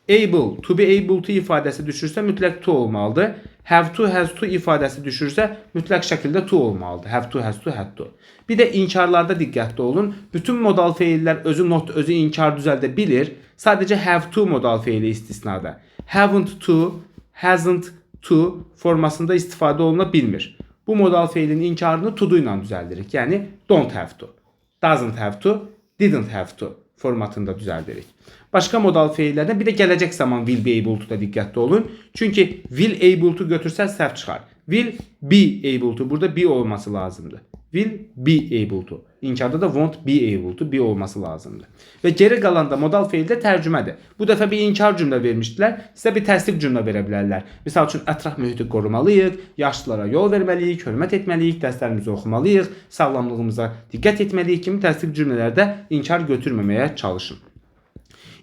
Able, to be able to ifadəsi düşürsə mütləq to olmalıdır. Have to, has to ifadəsi düşürsə mütləq şəkildə to olmalıdır. Have to, has to, had to. Bir də inkarlarda diqqətli olun. Bütün modal feillər özü not, özü inkar düzəldə bilir. Sadəcə have to modal feili istisnada. Haven't to, hasn't to formasında istifadə oluna bilmir. Bu modal feilin inkarını to do ilə düzəldirik. Yəni don't have to, doesn't have to, didn't have to formatında düzəldirik. Başqa modal feillərdən bir də gələcək zaman will be able to da diqqətli olun. Çünki will able to götürsəz səhv çıxar. Will be able to, burada be olması lazımdır. Will be able to. İnkarda da won't be able to, be olması lazımdır. Və geri qalan da modal feil də tərcümədir. Bu dəfə bir inkar cümlə vermişdilər, sizə bir təsdiq cümlə verə bilərlər. Misal üçün ətraf mühiti qorumalıyıq, yaşlılara yol verməliyik, hörmət etməliyik, dərslərimizi oxumalıyıq, sağlamlığımıza diqqət etməliyik kimi təsdiq cümlələrdə inkar götürməməyə çalışın.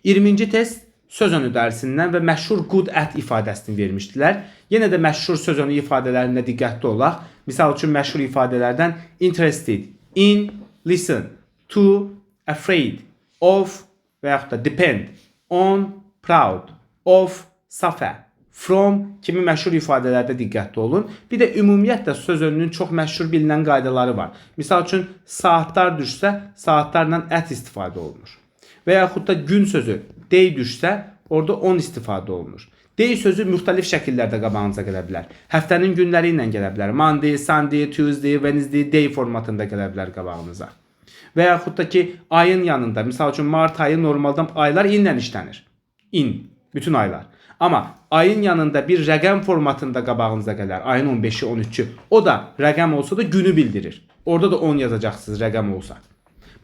20-ci test söz önü dərsindən və məşhur good at ifadəsini vermişdilər. Yenə də məşhur söz önü ifadələrində diqqətli olaq. Misal üçün məşhur ifadələrdən interested, in, listen, to, afraid, of və yaxud da depend, on, proud, of, suffer, from kimi məşhur ifadələrdə diqqətli olun. Bir də ümumiyyətlə söz önünün çox məşhur bilinən qaydaları var. Misal üçün saatlar düşsə saatlarla at istifadə olunur. Və yaxud da gün sözü day düşsə orada on istifadə olunur. Day sözü müxtəlif şəkillərdə qabağınıza gələ bilər. Həftənin günləri ilə gələ bilər. Monday, Sunday, Tuesday, Wednesday, day formatında gələ bilər qabağınıza. Və yaxud da ki ayın yanında, misal üçün mart ayı normaldan aylar inlə işlənir. In, bütün aylar. Amma ayın yanında bir rəqəm formatında qabağınıza gələr. Ayın 15-i, 13-ü. O da rəqəm olsa da günü bildirir. Orada da 10 yazacaqsınız rəqəm olsa.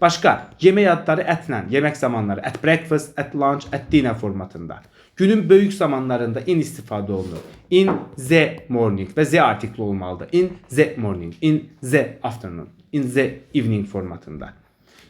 Başqa, yemək adları ətlə, yemək zamanları, at breakfast, at lunch, at dinner formatında. Günün böyük zamanlarında in istifadə olunur. In the morning və z artikli olmalıdır. In the morning, in the afternoon, in the evening formatında.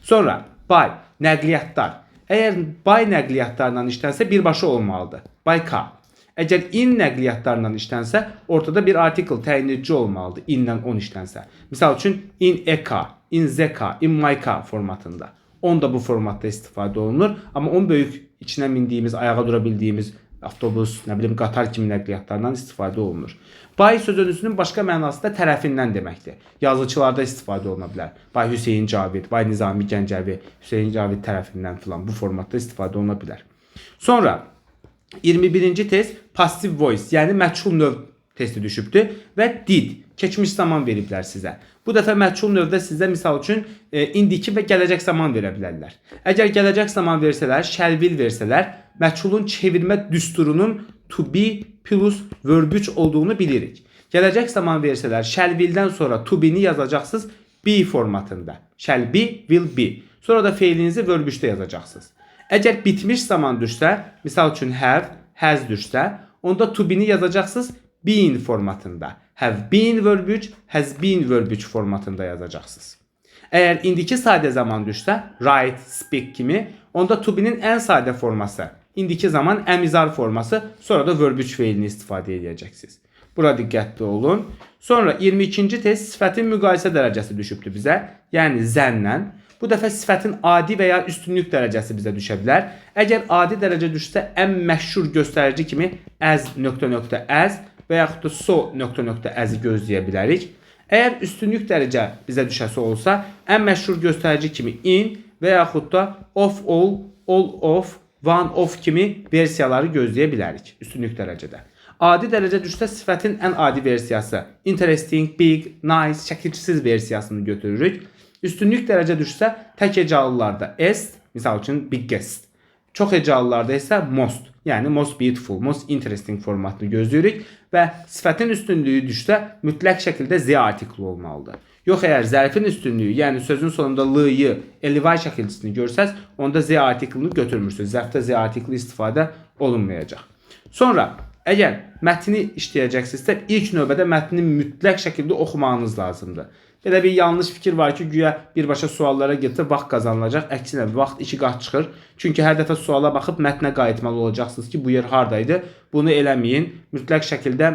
Sonra, by, nəqliyyatlar. Əgər by nəqliyyatlarla işlənsə birbaşa olmalıdır. By car. Əgər in nəqliyyatlarla işlənsə, ortada bir artikel təyinləyici olmalıdır. Inlə on işlənsə. Misal üçün, in a car, in the car, in my car formatında. On da bu formatda istifadə olunur. Amma on böyük içinə mindiyimiz, ayağa dura bildiyimiz avtobus, nə bilim, qatar kimi nəqliyyatlardan istifadə olunur. By sözünün başqa mənası da tərəfindən deməkdir. Yazıçılarda istifadə oluna bilər. By Hüseyin Cavid, by Nizami Gəncəvi, Hüseyin Cavid tərəfindən filan bu formatda istifadə oluna bilər. Sonra 21-ci test passive voice, yəni məchul növ testi düşübdür və did, keçmiş zaman veriblər sizə. Bu dəfə məchul növdə sizə misal üçün indiki və gələcək zaman verə bilərlər. Əgər gələcək zaman versələr, shall will versələr, məchulun çevirmə düsturunun to be plus verb 3 olduğunu bilirik. Gələcək zaman versələr, shall will-dən sonra to be-ni yazacaqsınız be formatında. Shall be, will be. Sonra da feilinizi verb 3-də yazacaqsınız. Əgər bitmiş zaman düşsə, misal üçün have, has düşsə, onda to be-ni yazacaqsınız been formatında. Have been verb 3, has been verb 3 formatında yazacaqsınız. Əgər indiki sadə zaman düşsə, write, speak kimi, onda to be-nin ən sadə forması, indiki zaman əmizar forması, sonra da verb 3 feilini istifadə edəcəksiniz. Bura diqqətli olun. Sonra 22-ci test sifətin müqayisə dərəcəsi düşübdür bizə, yəni zənlə. Bu dəfə sifətin adi və ya üstünlük dərəcəsi bizə düşə bilər. Əgər adi dərəcə düşsə, ən məşhur göstərici kimi as, as və yaxud da so, as-i gözləyə bilərik. Əgər üstünlük dərəcə bizə düşəsi olsa, ən məşhur göstərici kimi in və yaxud da of all of, one of kimi versiyaları gözləyə bilərik üstünlük dərəcədə. Adi dərəcə düşsə, sifətin ən adi versiyası interesting, big, nice, şəkilçisiz versiyasını götürürük. Üstünlük dərəcə düşsə, tək hecalılarda est, misal üçün biggest. Çox hecalılarda isə most, yəni most beautiful, most interesting formatını gözləyirik və sifətin üstünlüyü düşsə, mütləq şəkildə z artikli olmalıdır. Yox, əgər zərfin üstünlüyü, yəni sözün sonunda l-yı, ly şəkilçisini görsəz, onda z artiklini götürmürsünüz. Zərfdə z artikli istifadə olunmayacaq. Sonra, əgər mətni işləyəcəksinizsə, ilk növbədə mətni mütləq şəkildə oxumağınız lazımdır. Belə bir yanlış fikir var ki, güya birbaşa suallara getirib vaxt qazanılacaq. Əksinə vaxt 2 qat çıxır. Çünki hər dəfə suala baxıb mətnə qayıtmalı olacaqsınız ki, bu yer hardaydı. Bunu eləməyin. Mütləq şəkildə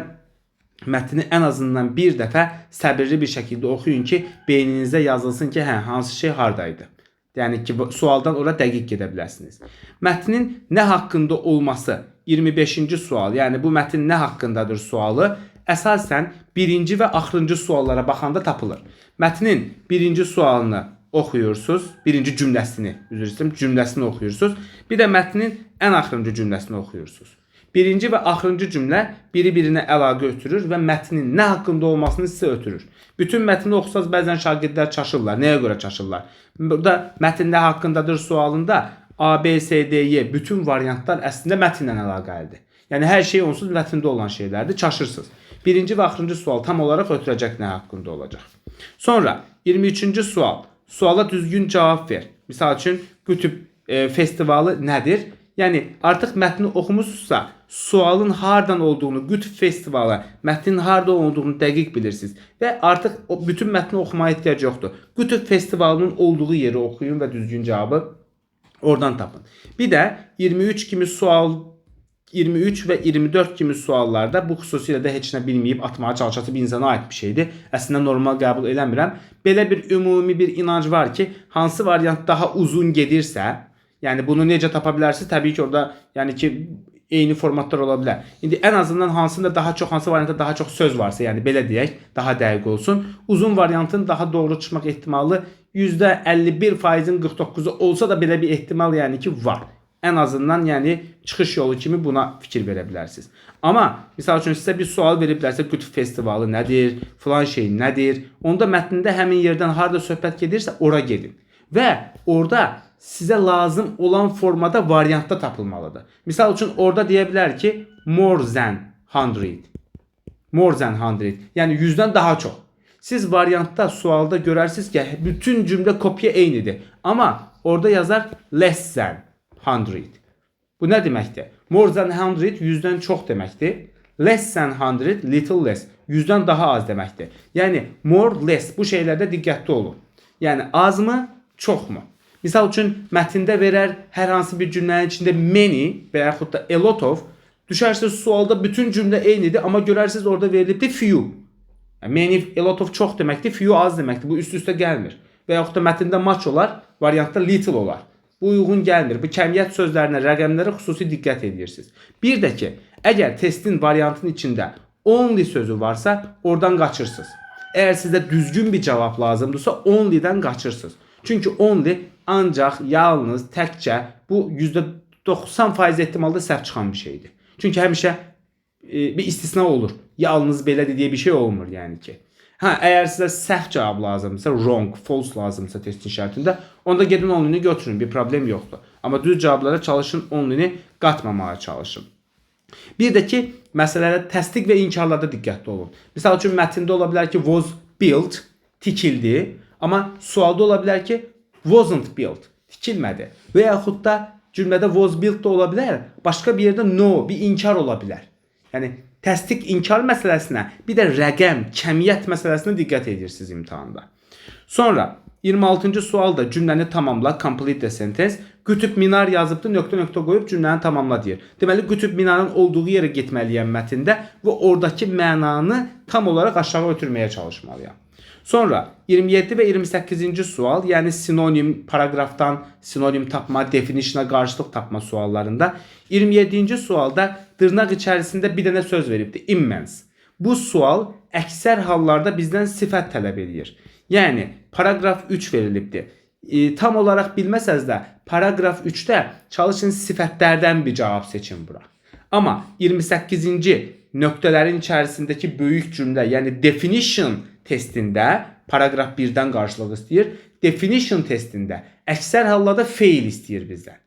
mətni ən azından bir dəfə səbirli bir şəkildə oxuyun ki, beyninizə yazılsın ki, hə, hansı şey hardaydı. Yəni ki, sualdan ora dəqiq gedə biləsiniz. Mətnin nə haqqında olması 25-ci sual, yəni bu mətn nə haqqındadır sualı əsasən birinci və axırıncı suallara baxanda tapılır. Mətnin birinci sualını oxuyursunuz, birinci cümləsini, üzr istəyirəm, cümləsini oxuyursunuz. Bir də mətnin ən axırıncı cümləsini oxuyursunuz. Birinci və axırıncı cümlə biri-birinə əlaqə ötürür və mətnin nə haqqında olmasını sizə ötürür. Bütün mətni oxusaz bəzən şagirdlər çaşırlar. Nəyə görə çaşırlar? Burada mətn nə haqqındadır sualında A, B, C, D, Y bütün variantlar əslində mətnlə əlaqəlidir. Yəni hər şey onsuz mətndə olan şeylərdir. Çaşırsınız. Birinci və axırıncı sual tam olaraq ötürəcək nə haqqında olacaq. Sonra 23-cü sual. Suala düzgün cavab ver. Misal üçün Qütüb festivalı nədir? Yəni artıq mətni oxumusunuzsa, sualın hardan olduğunu, Qütüb festivalı, mətnin harda olduğunu dəqiq bilirsiniz və artıq bütün mətni oxumaya ehtiyac yoxdur. Qütüb festivalının olduğu yeri oxuyun və düzgün cavabı oradan tapın. Bir də 23 kimi sual, 23 və 24 kimi suallarda bu xüsusilə də heç nə bilməyib atmağa çalışası bir insana aid bir şeydir. Əslində normal qəbul eləmirəm. Belə bir ümumi bir inanc var ki, hansı variant daha uzun gedirsə, yəni bunu necə tapa bilərsiniz? Təbii ki, orada yəni ki eyni formatlar ola bilər. İndi ən azından hansında daha çox, hansı variantda daha çox söz varsa, yəni belə deyək, daha dəqiq olsun. Uzun variantın daha doğru çıxmaq ehtimalı %51%-in 49-u olsa da belə bir ehtimal yəni ki var. Ən azından yəni çıxış yolu kimi buna fikir verə bilərsiniz. Amma misal üçün sizə bir sual veriblərsə, Qütüb festivalı nədir, filan şey nədir? Onda mətndə həmin yerdən harda söhbət gedirsə, ora gedin. Və orada sizə lazım olan formada variantda tapılmalıdır. Misal üçün orada deyə bilər ki, more than 100. More than 100. Yəni 100-dən daha çox. Siz variantda, sualda görərsiniz ki, bütün cümlə kopya eynidir. Amma orada yazar less than 100. Bu nə deməkdir? More than 100 100-dən çox deməkdir. Less than 100 little less. 100-dən daha az deməkdir. Yəni more less bu şeylərdə diqqətli olun. Yəni azmı, çoxmu? Misal üçün mətndə verər hər hansı bir cümlənin içində many və yaxud da a lot of, düşərsiniz sualda bütün cümlə eynidir, amma görərsiniz orada verilibdir few. Many, a lot of çox deməkdir, few az deməkdir. Bu üst-üstə gəlmir. Və yaxud da mətndə much olar, variantda little olar. Bu uyğun gəlmir. Bu kəmiyyət sözlərinə, rəqəmlərə xüsusi diqqət edirsiniz. Bir də ki, əgər testin variantının içində only sözü varsa, oradan qaçırsınız. Əgər sizdə düzgün bir cavab lazımdırsa, only-dən qaçırsınız. Çünki only ancaq, yalnız, təkcə bu %90% ehtimalda səhv çıxan bir şeydir. Çünki həmişə bir istisna olur. Yalnız belədir deyə bir şey olmur yəni ki. Əgər sizə səhv cavab lazımdırsa, wrong, false lazımdırsa testin şərtində, onda gedin only-ni götürün, bir problem yoxdur. Amma düz cavablara çalışın, only-ni qatmamağa çalışın. Bir də ki, məsələlərə təsdiq və inkarlarda diqqətli olun. Misal üçün mətndə ola bilər ki, was built, tikildi. Amma sualda ola bilər ki, wasn't built, tikilmədi. Və yaxud da cümlədə was built da ola bilər, başqa bir yerdə no, bir inkar ola bilər. Yəni, təsdiq inkar məsələsinə, bir də rəqəm, kəmiyyət məsələsinə diqqət edirsiniz imtahanda. Sonra 26-cı sualda cümləni tamamla, complete the sentence. Qütüb minar yazıbdır, nöqtə-nöqtə qoyub cümləni tamamla deyir. Deməli, Qütüb minarın olduğu yerə getməliyəm mətndə və oradakı mənanı tam olaraq aşağı ötürməyə çalışmalıyam. Sonra 27 və 28-ci sual, yəni sinonim, paragrafdan sinonim tapma, definitiona qarşılıq tapma suallarında 27-ci sualda dırnaq içərisində bir dənə söz veribdir, immense. Bu sual əksər hallarda bizdən sifət tələb edir. Yəni, paragraf 3 verilibdir. Tam olaraq bilməsəz də, paragraf 3-də çalışın sifətlərdən bir cavab seçin bura. Amma 28-ci nöqtələrin içərisindəki böyük cümlə, yəni definition testində paragraf 1-dən qarşılıq istəyir. Definition testində əksər hallarda fail istəyir bizdən.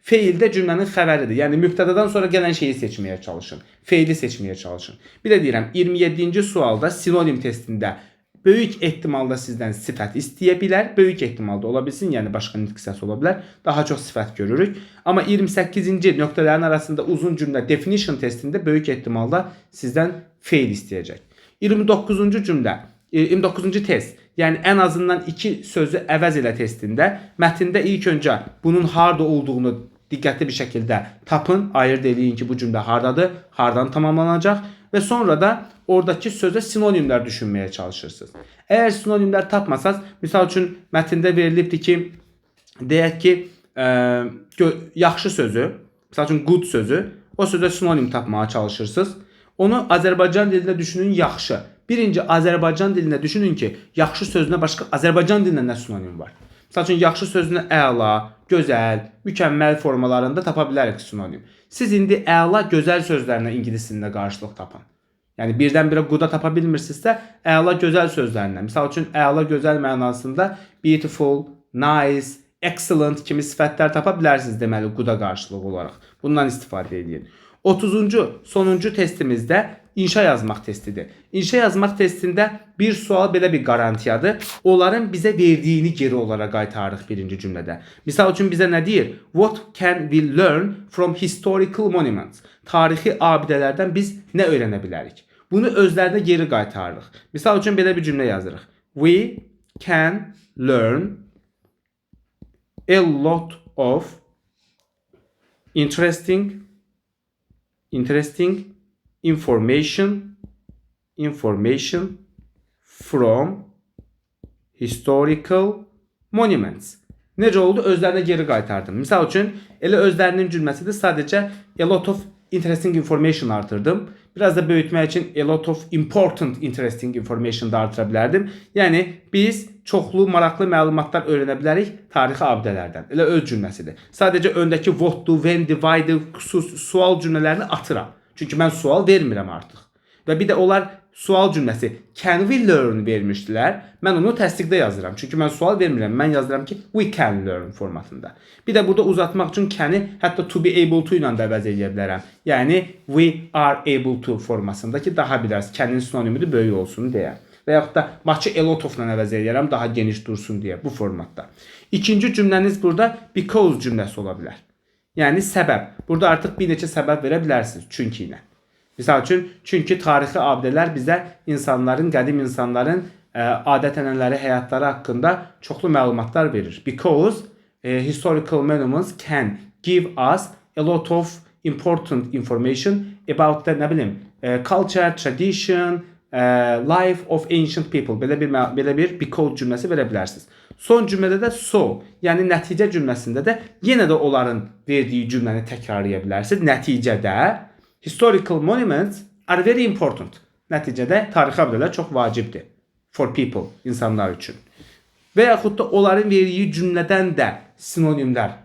Faildə cümlənin xəbəridir. Yəni mübtədadan sonra gələn şeyi seçməyə çalışın. Faili seçməyə çalışın. Bir də deyirəm, 27-ci sualda sinonim testində böyük ehtimalda sizdən sifət istəyə bilər. Böyük ehtimalda ola bilsin, yəni başqa nitq hissəsi ola bilər. Daha çox sifət görürük. Amma 28-ci nöqtələrin arasında uzun cümlə definition testində böyük ehtimalda sizdən fail istəyəcək. 29-cu cümlə 29-cu test. Yəni ən azından 2 sözü əvəz elə testində mətndə ilk öncə bunun harda olduğunu diqqətli bir şəkildə tapın, ayırd eləyin ki, bu cümlə hardadır, hardan tamamlanacaq və sonra da oradakı sözə sinonimlər düşünməyə çalışırsınız. Əgər sinonimlər tapmasanız, misal üçün mətndə verilibdir ki, deyək ki, yaxşı sözü, misal üçün good sözü, o sözə sinonim tapmağa çalışırsınız. Onu Azərbaycan dilində düşünün yaxşı. Birinci Azərbaycan dilində düşünün ki, yaxşı sözünə başqa Azərbaycan dilində nə sinonim var? Məsəl üçün yaxşı sözünü əla, gözəl, mükəmməl formalarında tapa bilərik sinonim. Siz indi əla, gözəl sözlərinə ingilis dilində qarşılıq tapın. Yəni birdən-birə quda tapa bilmirsinizsə, əla, gözəl sözlərinə. Məsəl üçün əla, gözəl mənasında beautiful, nice, excellent kimi sifətlər tapa bilərsiniz deməli quda qarşılığı olaraq. Bundan istifadə edin. 30-cu, sonuncu testimizdə inşa yazmaq testidir. İnşa yazmaq testində bir sual belə bir qarantiyadır. Onların bizə verdiyini geri olaraq qaytarırıq birinci cümlədə. Misal üçün bizə nə deyir? What can we learn from historical monuments? Tarixi abidələrdən biz nə öyrənə bilərik? Bunu özlərinə geri qaytarırıq. Misal üçün belə bir cümlə yazırıq. We can learn a lot of interesting information from historical monuments. Necə oldu? Özlərinə geri qaytardım. Misal üçün, elə özlərinin cümləsidir. Sadəcə a lot of interesting information artırdım. Biraz da böyütmək üçün a lot of important interesting information da artıra bilərdim. Yəni, biz çoxlu maraqlı məlumatlar öyrənə bilərik tarixi abidələrdən. Elə öz cümləsidir. Sadəcə öndəki what-dur, when-dir, why-dir, sual cümlələrini atıram. Çünki mən sual vermirəm artıq. Və bir də onlar sual cümləsi can we learn vermişdilər. Mən onu təsdiqdə yazıram. Çünki mən sual vermirəm. Mən yazıram ki we can learn formatında. Bir də burada uzatmaq üçün can-i hətta to be able to ilə də əvəz edə bilərəm. Yəni we are able to formasında ki daha biraz can-in sinonimidir, böyük olsun deyə. Və yaxud da maçı a lot of-la əvəz edirəm, daha geniş dursun deyə bu formatda. İkinci cümləniz burada because cümləsi ola bilər. Yəni səbəb. Burada artıq bir neçə səbəb verə bilərsiniz çünki ilə. Misal üçün, çünki tarixi abidələr bizə insanların, qədim insanların adət-ənənələri, həyatları haqqında çoxlu məlumatlar verir. Because historical monuments can give us a lot of important information about the, nə bilim, culture, tradition, life of ancient people. Belə bir because cümləsi verə bilərsiniz. Son cümlədə də so, yəni nəticə cümləsində də yenə də onların verdiyi cümləni təkrarlaya bilərsiniz. Nəticədə historical monuments are very important. Nəticədə tarixi abidələr çox vacibdir. For people, insanlar üçün. Və yaxud da onların verdiyi cümlədən də sinonimlər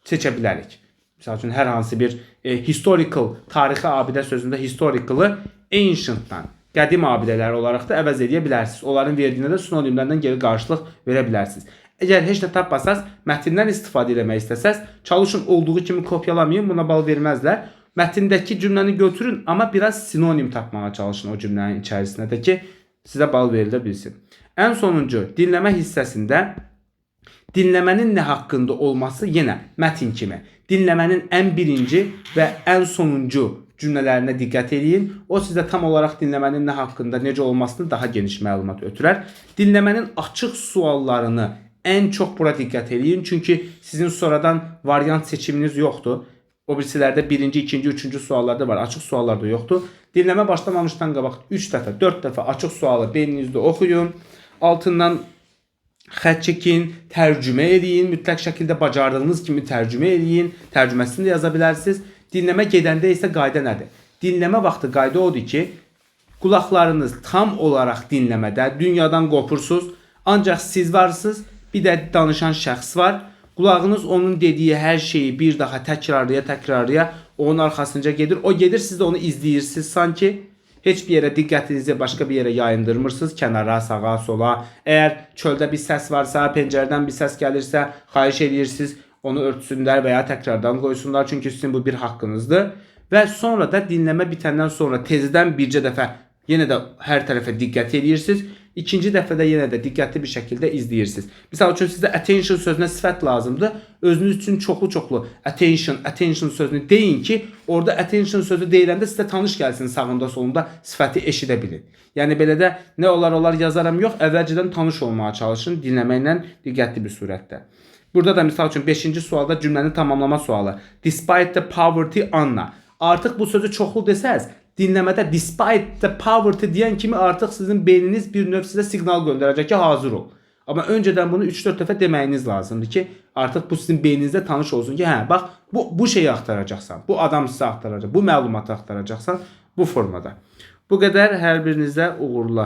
seçə bilərik. Misal üçün, hər hansı bir historical, tarixi abidə sözündə historicalı ancientdan, qədim abidələr olaraq da əvəz edə bilərsiniz. Onların verdiyinə də sinonimlərdən geri qarşılıq verə bilərsiniz. Əgər heç də tapmasanız, mətndən istifadə etmək istəsəz, çalışın olduğu kimi kopyalamayın, buna bal verməzlər. Mətndəki cümləni götürün, amma biraz sinonim tapmağa çalışın o cümlənin içərisində ki, sizə bal verilə bilsin. Ən sonuncu, dinləmə hissəsində dinləmənin nə haqqında olması yenə mətin kimi. Dinləmənin ən birinci və ən sonuncu cümlələrinə diqqət edin. O sizə tam olaraq dinləmənin nə haqqında, necə olmasını daha geniş məlumat ötürər. Dinləmənin açıq suallarını ən çox bura diqqət edin. Çünki sizin sonradan variant seçiminiz yoxdur. O birisilərdə birinci, ikinci, üçüncü suallarda var. Açıq suallarda yoxdur. Dinləmə başlamamışdan qabaq 3 dəfə, 4 dəfə açıq sualı beyninizdə oxuyun. Altından xətt çəkin, tərcümə edin. Mütləq şəkildə bacardığınız kimi tərcümə edin. Tərcüməsini də yaza bilərsiniz. Dinləmə gedəndə isə qayda nədir? Dinləmə vaxtı qayda odur ki, qulaqlarınız tam olaraq dinləmədə, dünyadan qopursunuz. Ancaq siz varsınız, bir də danışan şəxs var. Qulağınız onun dediyi hər şeyi bir daha təkrarlaya, onun arxasınca gedir. O gedir, siz də onu izləyirsiniz sanki. Heç bir yerə diqqətinizi başqa bir yerə yayındırmırsınız. Kənara, sağa, sola. Əgər çöldə bir səs varsa, pəncərədən bir səs gəlirsə, xahiş edirsiniz, onu örtsünlər və ya təkrardan qoysunlar. Çünki sizin bu bir haqqınızdır. Və sonra da dinləmə bitəndən sonra tezdən bircə dəfə yenə də hər tərəfə diqqət edirsiniz. İkinci dəfədə yenə də diqqətli bir şəkildə izləyirsiniz. Məsəl üçün sizə attention sözünə sifət lazımdır. Özünüz üçün çoxlu attention sözünü deyin ki, orada attention sözü deyiləndə sizə tanış gəlsin, sağında solunda sifəti eşidə bilin. Yəni belə də nə olar yazaram yox, əvvəlcədən tanış olmağa çalışın, dinləməklə diqqətli bir surətdə. Burada da misal üçün 5-ci sualda cümləni tamamlama sualı. Despite the poverty, Anna. Artıq bu sözü çoxlu desəz, dinləmədə despite the poverty deyən kimi artıq sizin beyniniz bir növ sizə siqnal göndərəcək ki, hazır ol. Amma öncədən bunu 3-4 dəfə deməyiniz lazımdır ki, artıq bu sizin beyninizdə tanış olsun ki, hə, bax, bu şeyi axtaracaqsan, bu adam sizə axtaracaq, bu məlumatı axtaracaqsan bu formada. Bu qədər, hər birinizə uğurlar.